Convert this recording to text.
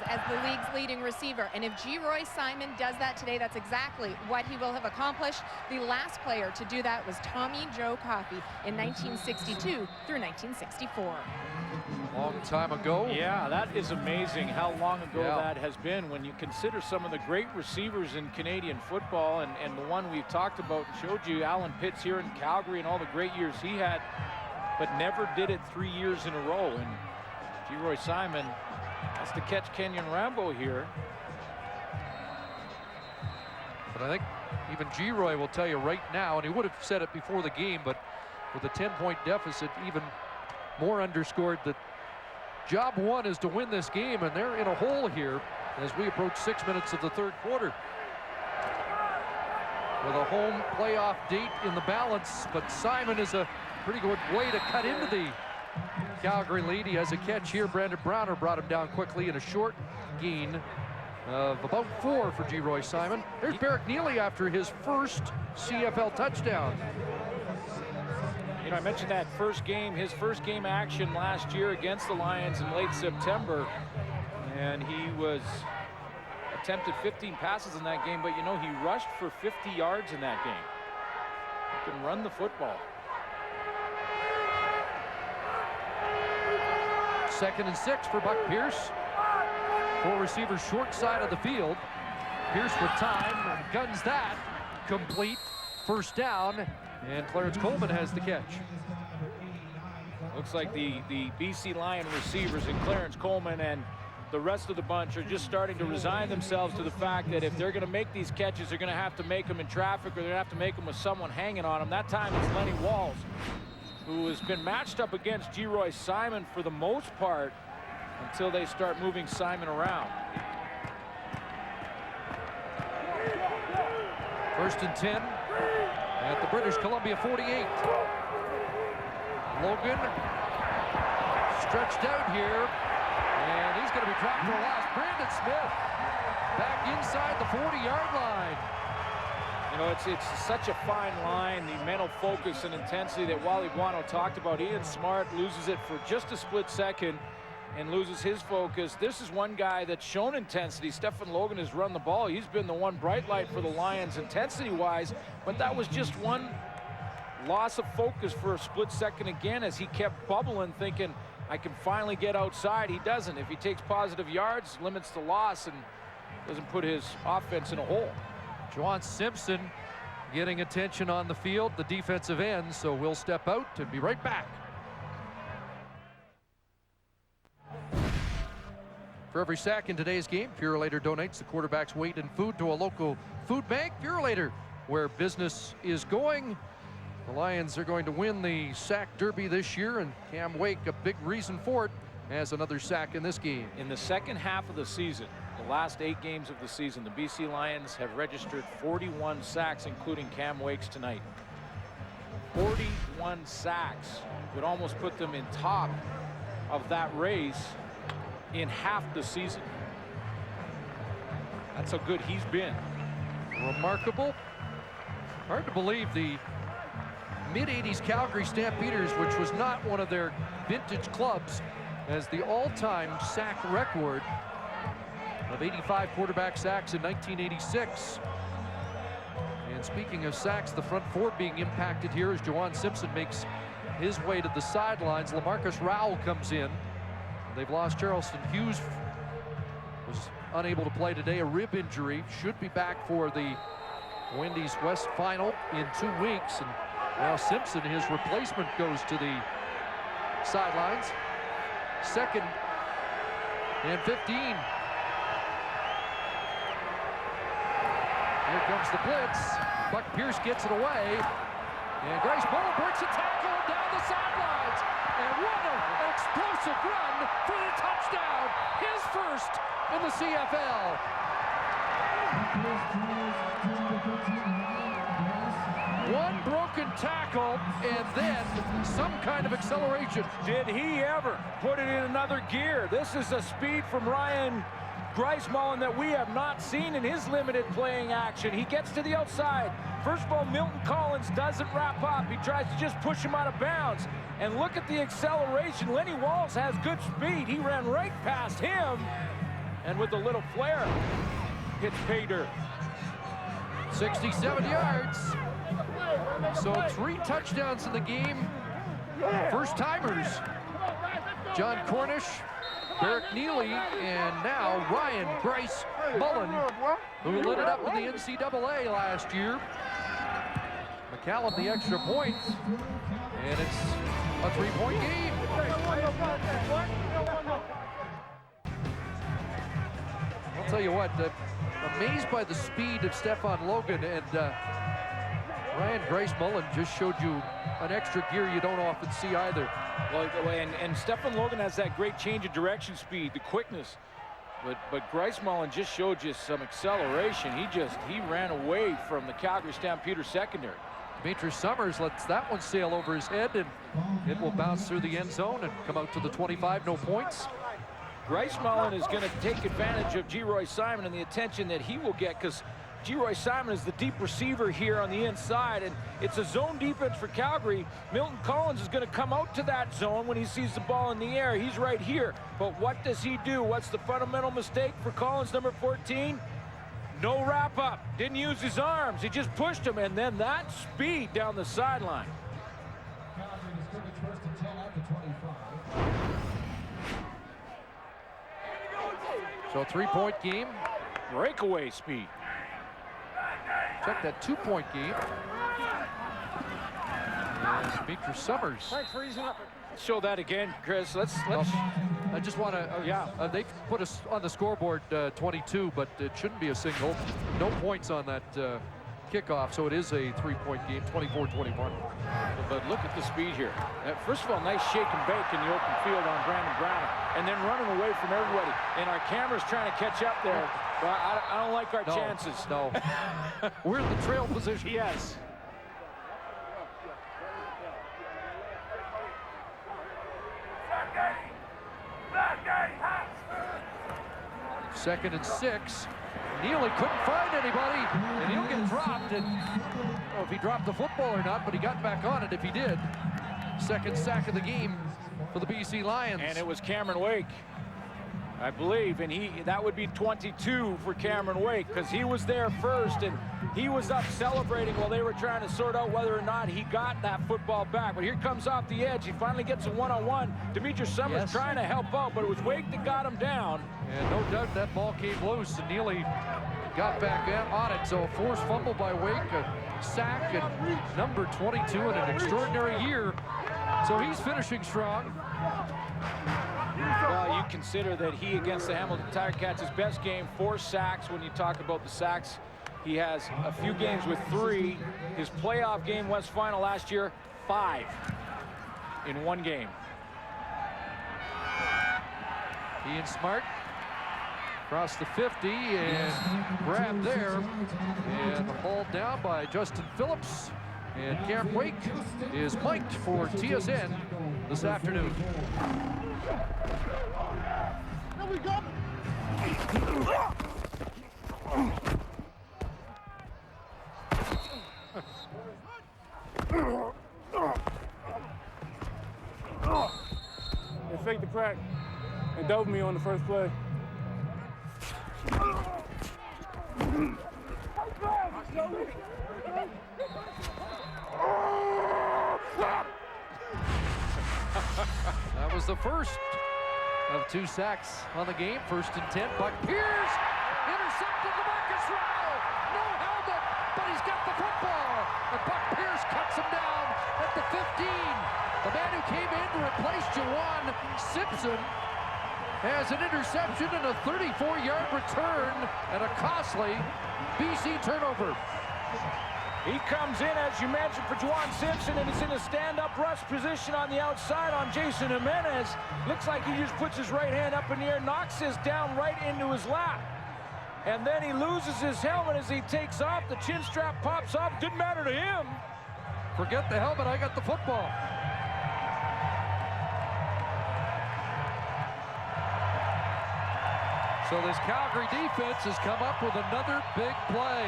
as the league's leading receiver. And if G. Simon does that today, that's exactly what he will have accomplished. The last player to do that was Tommy Joe Coffey in 1962 through 1964. Long time ago. Yeah, that is amazing how long ago that has been when you consider some of the great receivers in Canadian football, and the one we've talked about and showed you, Alan Pitts here in Calgary and all the great years he had, but never did it 3 years in a row. And G. Simon has to catch Kenyon Rambo here. But I think even G-Roy will tell you right now, and he would have said it before the game, but with a 10-point deficit, even more underscored that job one is to win this game, and they're in a hole here as we approach 6 minutes of the third quarter. With a home playoff date in the balance, but Simon is a pretty good way to cut into the Calgary lead. He has a catch here. Brandon Browner brought him down quickly in a short gain of about 4 for G. Simon. There's Barrick Neely after his first CFL touchdown. You know, I mentioned that first game, his first game action last year against the Lions in late September, and he was attempted 15 passes in that game, but you know, he rushed for 50 yards in that game. He can run the football. 2nd and 6 for Buck Pierce. 4 receivers short side of the field. Pierce with time, guns that, complete, first down, and Clarence Coleman has the catch. Looks like the BC Lion receivers and Clarence Coleman and the rest of the bunch are just starting to resign themselves to the fact that if they're going to make these catches, they're going to have to make them in traffic, or they're going to have to make them with someone hanging on them. That time it's Lenny Walls, who has been matched up against G. Simon for the most part until they start moving Simon around. 1st and 10 at the British Columbia 48. Logan stretched out here, and he's going to be dropped for a loss. Brandon Smith back inside the 40-yard line. You know, it's such a fine line, the mental focus and intensity that Wally Buono talked about. Ian Smart loses it for just a split second and loses his focus. This is one guy that's shown intensity. Stephen Logan has run the ball. He's been the one bright light for the Lions intensity-wise, but that was just one loss of focus for a split second again as he kept bubbling, thinking, I can finally get outside. He doesn't. If he takes positive yards, limits the loss and doesn't put his offense in a hole. Juwan Simpson getting attention on the field, the defensive end, so we'll step out and be right back. For every sack in today's game, Purolator donates the quarterback's weight in food to a local food bank. Purolator, where business is going. The Lions are going to win the sack derby this year, and Cam Wake, a big reason for it, has another sack in this game. In the second half of the season, the last 8 games of the season, the BC Lions have registered 41 sacks, including Cam Wake's tonight. 41 sacks would almost put them in top of that race in half the season. That's how good he's been. Remarkable. Hard to believe the mid-80s Calgary Stampeders, which was not one of their vintage clubs, as the all-time sack record of 85 quarterback sacks in 1986. And speaking of sacks, the front 4 being impacted here as Juwan Simpson makes his way to the sidelines. LaMarcus Rowell comes in. They've lost Charleston Hughes, was unable to play today, a rib injury, should be back for the Wendy's West final in 2 weeks. And now Simpson, his replacement, goes to the sidelines. 2nd and 15. Here comes the blitz. Buck Pierce gets it away. And Grace Bowl breaks a tackle down the sidelines. And what an explosive run for the touchdown. His first in the CFL. One broken tackle and then some kind of acceleration. Did he ever put it in another gear? This is a speed from Ryan Grice-Mullen that we have not seen in his limited playing action. He gets to the outside. First of all, Milton Collins doesn't wrap up. He tries to just push him out of bounds. And look at the acceleration. Lenny Walls has good speed. He ran right past him And with a little flair, hits pay dirt. 67 yards. So 3 touchdowns in the game. First timers. John Cornish, Barrett Neely, and now Ryan Bryce Mullen, who lit it up in the NCAA last year. McCallum the extra point, and it's a 3-point game. I'll tell you what, amazed by the speed of Stefan Logan, and Ryan Bryce Mullen just showed you an extra gear you don't often see either. Well, and Stefan Logan has that great change of direction speed, the quickness. But Bryce Mullen just showed you some acceleration. He ran away from the Calgary Stampeders secondary. Demetrius Summers lets that one sail over his head, and it will bounce through the end zone and come out to the 25, no points. Bryce Mullen is going to take advantage of G. Simon and the attention that he will get, because G. Simon is the deep receiver here on the inside, and it's a zone defense for Calgary. Milton Collins is going to come out to that zone when he sees the ball in the air. He's right here, but what does he do? What's the fundamental mistake for Collins, number 14? No wrap up, didn't use his arms, he just pushed him, and then that speed down the sideline. So 3-point game. Breakaway speed. Check that 2-point game. And Demetrius Summers. Show that again, Chris. Let's I just want to, they put us on the scoreboard 22, but it shouldn't be a single. No points on that kickoff, so it is a 3-point game, 24-21. But look at the speed here. First of all, nice shake and bake in the open field on Brandon Brown, and then running away from everybody. And our camera's trying to catch up there. But I don't like our chances. No, we're in the trail position. Yes. Second and 6. Neely couldn't find anybody, and he'll get dropped. And I don't know if he dropped the football or not, but he got back on it if he did. Second sack of the game for the BC Lions. And it was Cameron Wake, I believe, and that would be 22 for Cameron Wake, because he was there first, and he was up celebrating while they were trying to sort out whether or not he got that football back. But here comes off the edge. He finally gets a one-on-one. Demetrius Summers trying to help out, but it was Wake that got him down. And no doubt that ball came loose, and Neely got back on it. So a forced fumble by Wake, a sack, and number 22 in an extraordinary year. So he's finishing strong. Well, you consider that he, against the Hamilton Tiger Cats, his best game, 4 sacks. When you talk about the sacks, he has a few games with 3. His playoff game, West Final last year, 5 in 1 game. Ian Smart across the 50 and grabbed there, and hauled down by Justin Phillips. And Cam Wake is mic'd for TSN this afternoon. There we go. They faked the crack and dove me on the first play. That was the first of 2 sacks on the game. First and 10. Buck Pierce intercepted LaMarcus Rowe. No helmet, but he's got the football. And Buck Pierce cuts him down at the 15. The man who came in to replace Jawan Simpson has an interception and a 34-yard return and a costly BC turnover. He comes in, as you mentioned, for Juwan Simpson, and is in a stand-up rush position on the outside on Jason Jimenez. Looks like he just puts his right hand up in the air, knocks his down right into his lap. And then he loses his helmet as he takes off. The chin strap pops off. Didn't matter to him. Forget the helmet, I got the football. So this Calgary defense has come up with another big play.